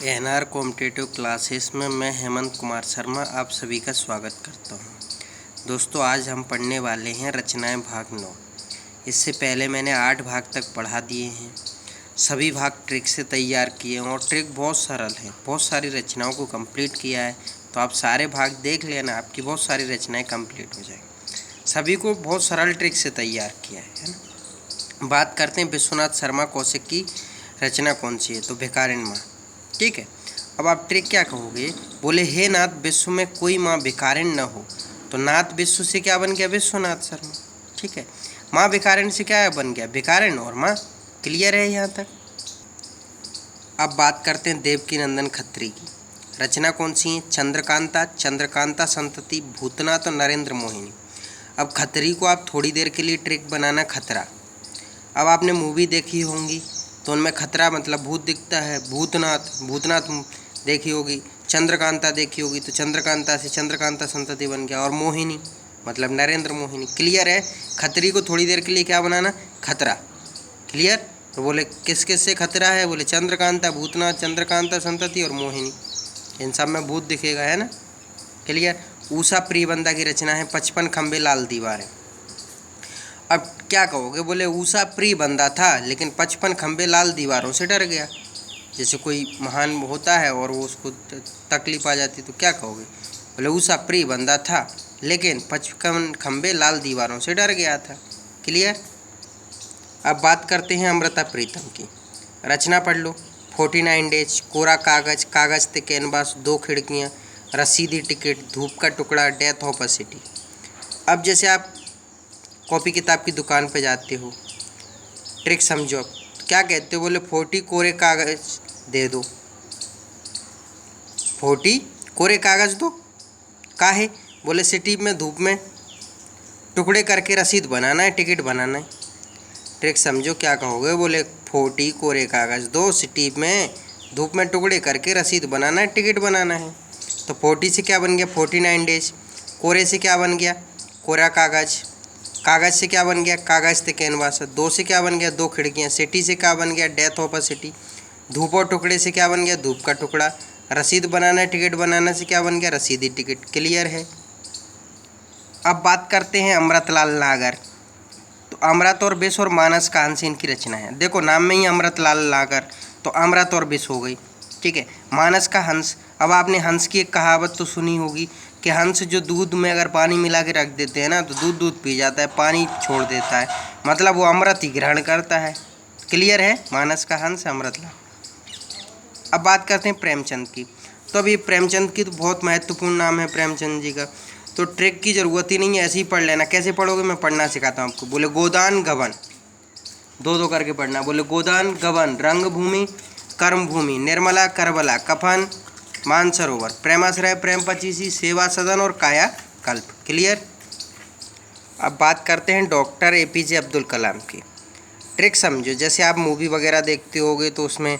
NR competitive classes में मैं हेमंत कुमार शर्मा आप सभी का स्वागत करता हूं। दोस्तों, आज हम पढ़ने वाले हैं रचनाएं भाग 9। इससे पहले मैंने 8 भाग तक पढ़ा दिए हैं। सभी भाग ट्रिक से तैयार किए हैं और ट्रिक बहुत सरल है। बहुत सारी रचनाओं को कंप्लीट किया है, तो आप सारे भाग देख लेना, आपकी बहुत सारी रचनाएँ कंप्लीट हो जाएंगी। सभी को बहुत सरल ट्रिक से तैयार किया है ना। बात करते हैं विश्वनाथ शर्मा कौशिक की रचना कौन सी है, तो भिखारिन माँ। ठीक है, अब आप ट्रिक क्या कहोगे, बोले हे नाथ विश्व में कोई माँ भिखारिन न हो, तो नाथ विश्व से क्या बन गया, विश्वनाथ शर्मा। ठीक है, माँ भिखारिन से क्या बन गया, भिखारिन और माँ। क्लियर है यहाँ तक। अब बात करते हैं देवकी नंदन खत्री की रचना कौन सी है, चंद्रकांता, चंद्रकांता संतति, भूतनाथ और नरेंद्र मोहिनी। अब खत्री को आप थोड़ी देर के लिए ट्रिक बनाना खतरा। अब आपने मूवी देखी होंगी तो उनमें खतरा मतलब भूत दिखता है, भूतनाथ देखी होगी, चंद्रकांता देखी होगी तो चंद्रकांता से चंद्रकांता संतति बन गया, और मोहिनी मतलब नरेंद्र मोहिनी। क्लियर है। खतरी को थोड़ी देर के लिए क्या बनाना, खतरा। क्लियर। तो बोले किस किस से खतरा है, बोले चंद्रकांता, भूतनाथ, चंद्रकांता संतति और मोहिनी, इन सब में भूत दिखेगा, है ना। क्लियर। ऊषा प्रियबंदा की रचना है 55 खंबे लाल दीवारें। अब क्या कहोगे, बोले ऊषा प्रिय बंदा था लेकिन 55 खंबे लाल दीवारों से डर गया। जैसे कोई महान होता है और वो उसको तकलीफ आ जाती तो क्या कहोगे, बोले ऊषा प्रिय बंदा था लेकिन 55 खंबे लाल दीवारों से डर गया था। क्लियर। अब बात करते हैं अमृता प्रीतम की रचना, पढ़ लो। 49 डेज, कोरा कागज, कागज थे कैनवास, 2 खिड़कियाँ, रसीदी टिकट, धूप का टुकड़ा, डेथ ऑफ अ सिटी। अब जैसे आप कॉपी किताब की दुकान पे जाते हो, ट्रिक समझो। अब तो क्या कहते हो, बोले 40 कोरे कागज दे दो। 40 कोरे कागज दो, काहे, बोले सिटी में धूप में टुकड़े करके रसीद बनाना है, टिकट बनाना है। ट्रिक समझो, क्या कहोगे, बोले 40 कोरे कागज दो, सिटी में धूप में टुकड़े करके रसीद बनाना है, टिकट बनाना है। तो 40 से क्या बन गया, 49 डेज। कोरे से क्या बन गया, कोरा कागज। कागज से क्या बन गया, कागज थे कैनवास। 2 से क्या बन गया, 2 खिड़कियाँ। सिटी से क्या बन गया, डेथ ऑफ अ सिटी। धूप और टुकड़े से क्या बन गया, धूप का टुकड़ा। रसीद बनाना, टिकट बनाना से क्या बन गया, रसीदी टिकट। क्लियर है। अब बात करते हैं अमृतलाल नागर। तो अमृत और विष और मानस का हंस इनकी रचना है। देखो नाम में ही अमृतलाल नागर, तो अमृत और विष हो गई। ठीक है। मानस का हंस, अब आपने हंस की एक कहावत तो सुनी होगी कि हंस जो दूध में अगर पानी मिला के रख देते हैं ना तो दूध पी जाता है, पानी छोड़ देता है, मतलब वो अमृत ही ग्रहण करता है। क्लियर है। मानस का हंस अमृतलाल। अब बात करते हैं प्रेमचंद की। तो अभी प्रेमचंद की तो बहुत महत्वपूर्ण नाम है प्रेमचंद जी का, तो ट्रिक की ज़रूरत ही नहीं है, ऐसे ही पढ़ लेना। कैसे पढ़ोगे, मैं पढ़ना सिखाता हूँ आपको। बोले गोदान गबन, 2 करके पढ़ना। बोले गोदान गबन, रंग भूमि कर्म भूमि, निर्मला करबला, कफन मानसरोवर, प्रेमाश्रय प्रेम पचीसी, सेवा सदन और काया कल्प। क्लियर। अब बात करते हैं डॉक्टर APJ अब्दुल कलाम की। ट्रिक समझो, जैसे आप मूवी वगैरह देखते होगे तो उसमें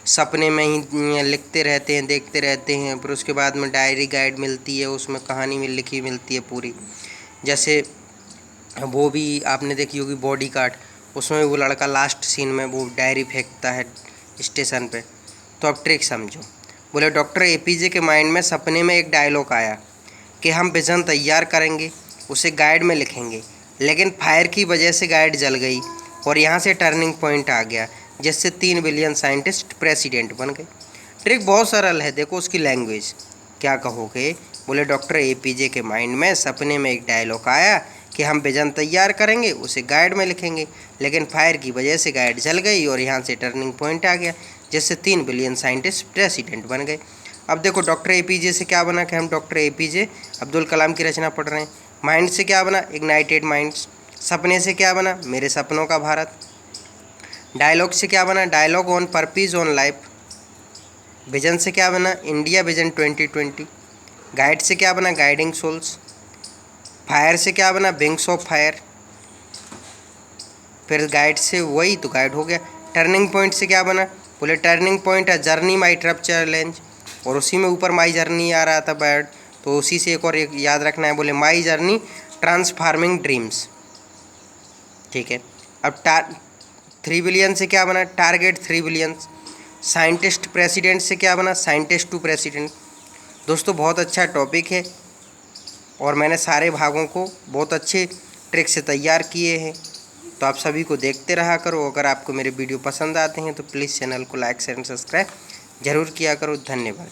सपने में ही लिखते रहते हैं, देखते रहते हैं, फिर उसके बाद में डायरी गाइड मिलती है, उसमें कहानी में लिखी मिलती है पूरी। जैसे वो भी आपने देखी होगी बॉडीगार्ड, उसमें वो लड़का लास्ट सीन में वो डायरी फेंकता है स्टेशन पे। तो अब ट्रिक समझो। बोले डॉक्टर APJ के माइंड में सपने में एक डायलॉग आया कि हम विज़न तैयार करेंगे, उसे गाइड में लिखेंगे, लेकिन फायर की वजह से गाइड जल गई और यहाँ से टर्निंग पॉइंट आ गया, जिससे 3 बिलियन साइंटिस्ट प्रेसिडेंट बन गए। ट्रिक बहुत सरल है, देखो उसकी लैंग्वेज। क्या कहोगे, बोले डॉक्टर APJ के माइंड में सपने में एक डायलॉग आया कि हम विज़न तैयार करेंगे, उसे गाइड में लिखेंगे, लेकिन फायर की वजह से गाइड जल गई और यहाँ से टर्निंग पॉइंट आ गया, जिससे 3 बिलियन साइंटिस्ट प्रेसिडेंट बन गए। अब देखो डॉक्टर APJ से क्या बना कि हम डॉक्टर APJ अब्दुल कलाम की रचना पढ़ रहे हैं। माइंड से क्या बना, इग्नाइटेड माइंड्स। सपने से क्या बना, मेरे सपनों का भारत। डायलॉग से क्या बना, dialogue on purpose on life. Vision से क्या बना, इंडिया विजन 2020। गाइड से क्या बना, गाइडिंग सोल्स। फायर से क्या बना, विंग्स ऑफ फायर। फिर गाइड से वही तो गाइड हो गया। टर्निंग पॉइंट से क्या बना, बोले टर्निंग पॉइंट है जर्नी माई ट्रप चैलेंज, और उसी में ऊपर माई जर्नी आ रहा था बैड, तो उसी से एक याद रखना है, बोले माई जर्नी ट्रांसफार्मिंग ड्रीम्स। ठीक है। अब 3 बिलियन से क्या बना, टारगेट 3 बिलियन। साइंटिस्ट प्रेसिडेंट से क्या बना, साइंटिस्ट टू प्रेसिडेंट। दोस्तों बहुत अच्छा टॉपिक है और मैंने सारे भागों को बहुत अच्छे ट्रिक से तैयार किए हैं, तो आप सभी को देखते रहा करो। अगर आपको मेरे वीडियो पसंद आते हैं तो प्लीज़ चैनल को लाइक शेयर एंड सब्सक्राइब जरूर किया करो। धन्यवाद।